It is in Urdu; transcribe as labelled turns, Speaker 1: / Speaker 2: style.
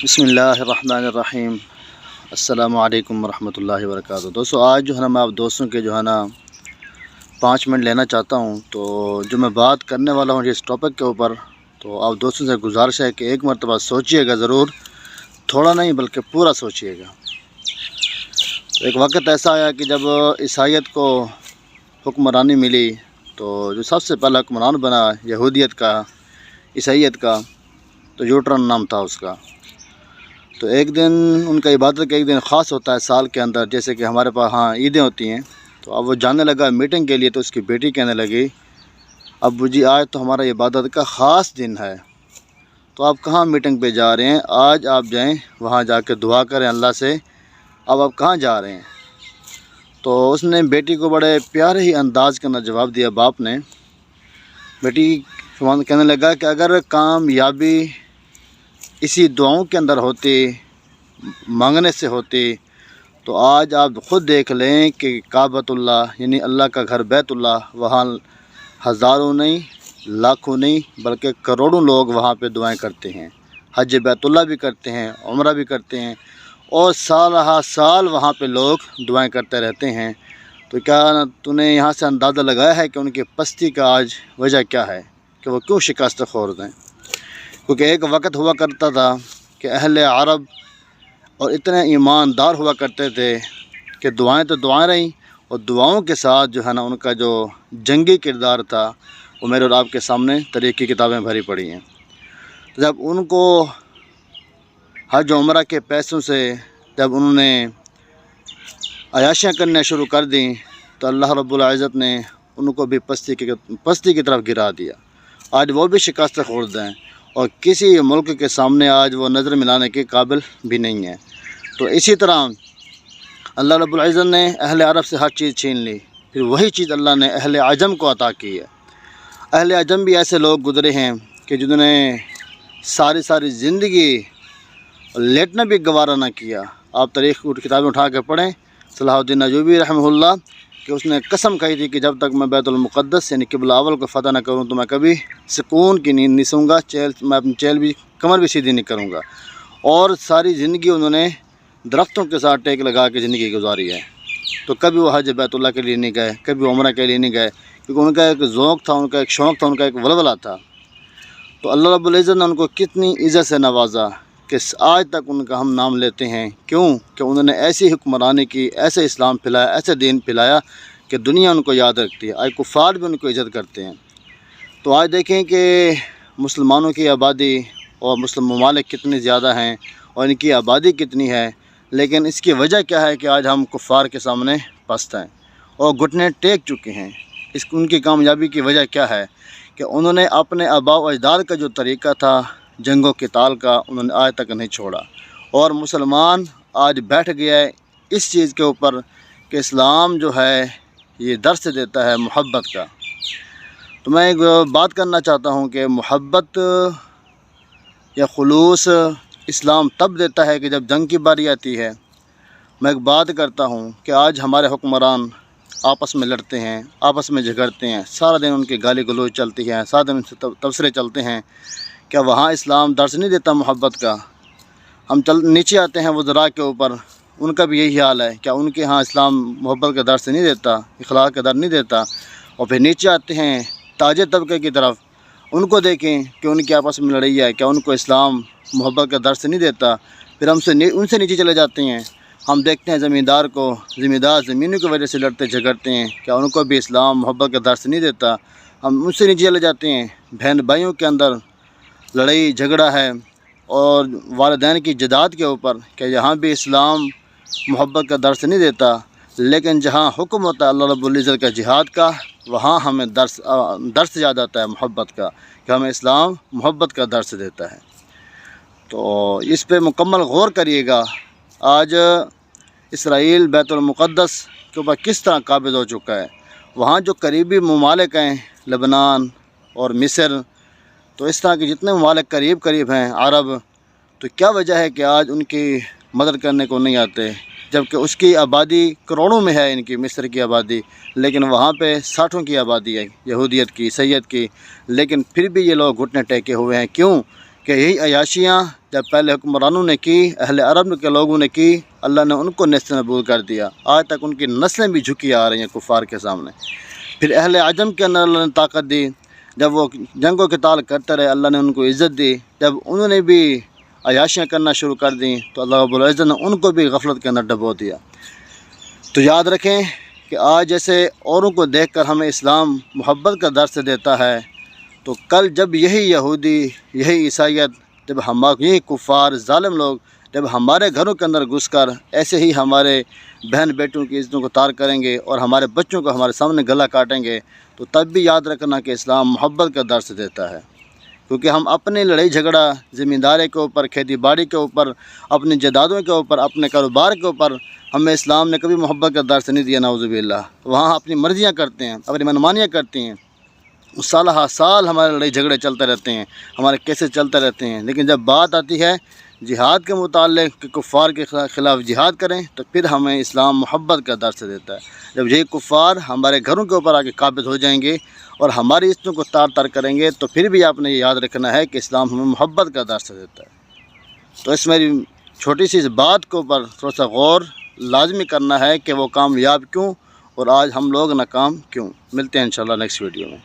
Speaker 1: بسم اللہ الرحمن الرحیم۔ السلام علیکم ورحمۃ اللہ وبرکاتہ۔ دوستو آج جو ہے نا میں آپ دوستوں کے جو ہے نا 5 منٹ لینا چاہتا ہوں۔ تو جو میں بات کرنے والا ہوں اس ٹاپک کے اوپر، تو آپ دوستوں سے گزارش ہے کہ ایک مرتبہ سوچئے گا ضرور، تھوڑا نہیں بلکہ پورا سوچئے گا۔ تو ایک وقت ایسا آیا کہ جب عیسائیت کو حکمرانی ملی تو جو سب سے پہلا حکمران بنا یہودیت کا، عیسائیت کا، تو یوٹرن نام تھا اس کا۔ تو ایک دن ان کا عبادت کا ایک دن خاص ہوتا ہے سال کے اندر، جیسے کہ ہمارے پاس عیدیں ہوتی ہیں۔ تو اب وہ جانے لگا میٹنگ کے لیے، تو اس کی بیٹی کہنے لگی، ابو جی آج تو ہمارا عبادت کا خاص دن ہے، تو آپ کہاں میٹنگ پہ جا رہے ہیں؟ آج آپ جائیں وہاں جا کے دعا کریں اللہ سے، اب آپ کہاں جا رہے ہیں؟ تو اس نے بیٹی کو بڑے پیارے ہی انداز کے اندر جواب دیا باپ نے۔ بیٹی کہنے لگا کہ اگر کامیابی اسی دعاؤں کے اندر ہوتی، مانگنے سے ہوتی، تو آج آپ خود دیکھ لیں کہ کعبۃ اللہ یعنی اللہ کا گھر بیت اللہ، وہاں ہزاروں نہیں، لاکھوں نہیں بلکہ کروڑوں لوگ وہاں پہ دعائیں کرتے ہیں، حج بیت اللہ بھی کرتے ہیں، عمرہ بھی کرتے ہیں، اور سال ہا سال وہاں پہ لوگ دعائیں کرتے رہتے ہیں۔ تو کیا تو نے یہاں سے اندازہ لگایا ہے کہ ان کی پستی کا آج وجہ کیا ہے، کہ وہ کیوں شکست خورد ہیں؟ کیونکہ ایک وقت ہوا کرتا تھا کہ اہل عرب اور اتنے ایماندار ہوا کرتے تھے کہ دعائیں تو دعائیں رہیں، اور دعاؤں کے ساتھ جو ہے نا ان کا جو جنگی کردار تھا وہ میرے اور آپ کے سامنے تاریخ کی کتابیں بھری پڑی ہیں۔ تو جب ان کو حج و عمرہ کے پیسوں سے جب انہوں نے عیاشیاں کرنا شروع کر دیں، تو اللہ رب العزت نے ان کو بھی پستی کی طرف گرا دیا۔ آج وہ بھی شکست خورد ہیں، اور کسی ملک کے سامنے آج وہ نظر ملانے کے قابل بھی نہیں ہے۔ تو اسی طرح اللہ رب العزت نے اہل عرب سے ہر چیز چھین لی، پھر وہی چیز اللہ نے اہل عجم کو عطا کی ہے۔ اہل عجم بھی ایسے لوگ گزرے ہیں کہ جنہوں نے ساری زندگی لیٹنا بھی گوارا نہ کیا۔ آپ تاریخ کی کتابیں اٹھا کے پڑھیں، صلاح الدین ایوبی رحمہ اللہ، کہ اس نے قسم کہی تھی کہ جب تک میں بیت المقدس یعنی قبلہ اول کو فتح نہ کروں تو میں کبھی سکون کی نیند نہیں سوں گا، میں اپنی کمر بھی سیدھی نہیں کروں گا۔ اور ساری زندگی انہوں نے درختوں کے ساتھ ٹیک لگا کے زندگی گزاری ہے۔ تو کبھی وہ حج بیت اللہ کے لیے نہیں گئے، کبھی عمرہ کے لیے نہیں گئے، کیونکہ ان کا ایک ذوق تھا، ان کا ایک شوق تھا، ان کا ایک ولولہ تھا۔ تو اللہ رب العزت نے ان کو کتنی عزت سے نوازا کہ آج تک ان کا ہم نام لیتے ہیں۔ کیوں؟ کہ انہوں نے ایسی حکمرانی کی، ایسے اسلام پھیلایا، ایسے دین پھیلایا کہ دنیا ان کو یاد رکھتی ہے۔ آج کفار بھی ان کو عزت کرتے ہیں۔ تو آج دیکھیں کہ مسلمانوں کی آبادی اور مسلم ممالک کتنی زیادہ ہیں اور ان کی آبادی کتنی ہے، لیکن اس کی وجہ کیا ہے کہ آج ہم کفار کے سامنے پست ہیں اور گھٹنے ٹیک چکے ہیں۔ ان کی کامیابی کی وجہ کیا ہے کہ انہوں نے اپنے آباء و اجداد کا جو طریقہ تھا جنگ و قتال کا، انہوں نے آج تک نہیں چھوڑا۔ اور مسلمان آج بیٹھ گیا ہے اس چیز کے اوپر کہ اسلام جو ہے یہ درس دیتا ہے محبت کا۔ تو میں ایک بات کرنا چاہتا ہوں کہ محبت یا خلوص اسلام تب دیتا ہے کہ جب جنگ کی باری آتی ہے۔ میں ایک بات کرتا ہوں کہ آج ہمارے حکمران آپس میں لڑتے ہیں، آپس میں جھگڑتے ہیں، سارا دن ان کی گالی گلوچ چلتی ہے، سارا دن ان سے تبصرے چلتے ہیں۔ کیا وہاں اسلام درس نہیں دیتا محبت کا؟ ہم نیچے آتے ہیں وزراء کے اوپر، ان کا بھی یہی حال ہے۔ کیا ان کے ہاں اسلام محبت کا درس نہیں دیتا، اخلاق کا درس نہیں دیتا؟ اور پھر نیچے آتے ہیں تاجر طبقے کی طرف، ان کو دیکھیں کہ ان کی آپس میں لڑائی ہے، کیا ان کو اسلام محبت کا درس نہیں دیتا؟ پھر ان سے نیچے چلے جاتے ہیں، ہم دیکھتے ہیں زمیندار کو، زمیندار زمینوں کی وجہ سے لڑتے جھگڑتے ہیں، کیا ان کو بھی اسلام محبت کا درس نہیں دیتا؟ ہم ان سے نیچے چلے جاتے ہیں، بہن بھائیوں کے اندر لڑائی جھگڑا ہے، اور والدین کی جداد کے اوپر، کہ یہاں بھی اسلام محبت کا درس نہیں دیتا؟ لیکن جہاں حکم ہوتا ہے اللہ رب العزت کا جہاد کا، وہاں ہمیں درس یاد آتا ہے محبت کا، کہ ہمیں اسلام محبت کا درس دیتا ہے۔ تو اس پہ مکمل غور کریے گا۔ آج اسرائیل بیت المقدس کے اوپر کس طرح قابض ہو چکا ہے۔ وہاں جو قریبی ممالک ہیں، لبنان اور مصر، تو اس طرح کے جتنے ممالک قریب ہیں عرب، تو کیا وجہ ہے کہ آج ان کی مدد کرنے کو نہیں آتے؟ جبکہ اس کی آبادی کروڑوں میں ہے، ان کی مصر کی آبادی، لیکن وہاں پہ 60 کی آبادی ہے یہودیت کی، عیسائیت کی، لیکن پھر بھی یہ لوگ گھٹنے ٹیکے ہوئے ہیں۔ کیوں؟ کہ یہی عیاشیاں جب پہلے حکمرانوں نے کی، اہل عرب کے لوگوں نے کی، اللہ نے ان کو نیست نابود کر دیا، آج تک ان کی نسلیں بھی جھکی آ رہی ہیں کفار کے سامنے۔ پھر اہل عجم کے اندر اللہ نے طاقت دی، جب وہ جنگ و قتال کرتے رہے اللہ نے ان کو عزت دی، جب انہوں نے بھی عیاشیاں کرنا شروع کر دیں تو اللہ رب العزت نے ان کو بھی غفلت کے اندر ڈبو دیا۔ تو یاد رکھیں کہ آج جیسے اوروں کو دیکھ کر ہمیں اسلام محبت کا درس دیتا ہے، تو کل جب یہی یہودی، یہی عیسائیت، جب یہی کفار ظالم لوگ جب ہمارے گھروں کے اندر گھس کر ایسے ہی ہمارے بہن بیٹوں کی عزتوں کو تار کریں گے اور ہمارے بچوں کو ہمارے سامنے گلا کاٹیں گے، تو تب بھی یاد رکھنا کہ اسلام محبت کا درس دیتا ہے، کیونکہ ہم اپنی لڑائی جھگڑا زمینداری کے اوپر، کھیتی باڑی کے اوپر، اپنی جائیدادوں کے اوپر، اپنے کاروبار کے اوپر ہمیں اسلام نے کبھی محبت کا درس نہیں دیا، نعوذ باللہ۔ وہاں اپنی مرضیاں کرتے ہیں، اپنی منمانیاں کرتی ہیں، سالہ سال ہمارے لڑائی جھگڑے چلتے رہتے ہیں، ہمارے کیسے چلتے رہتے ہیں، لیکن جب بات آتی ہے جہاد کے متعلق کہ کفار کے خلاف جہاد کریں، تو پھر ہمیں اسلام محبت کا درس دیتا ہے۔ جب یہی کفار ہمارے گھروں کے اوپر آ کے قابض ہو جائیں گے اور ہماری عزتوں کو تار تار کریں گے، تو پھر بھی آپ نے یہ یاد رکھنا ہے کہ اسلام ہمیں محبت کا درس دیتا ہے۔ تو اس میری چھوٹی سی اس بات کے اوپر تھوڑا سا غور لازمی کرنا ہے کہ وہ کامیاب کیوں اور آج ہم لوگ ناکام کیوں۔ ملتے ہیں انشاءاللہ نیکسٹ ویڈیو میں۔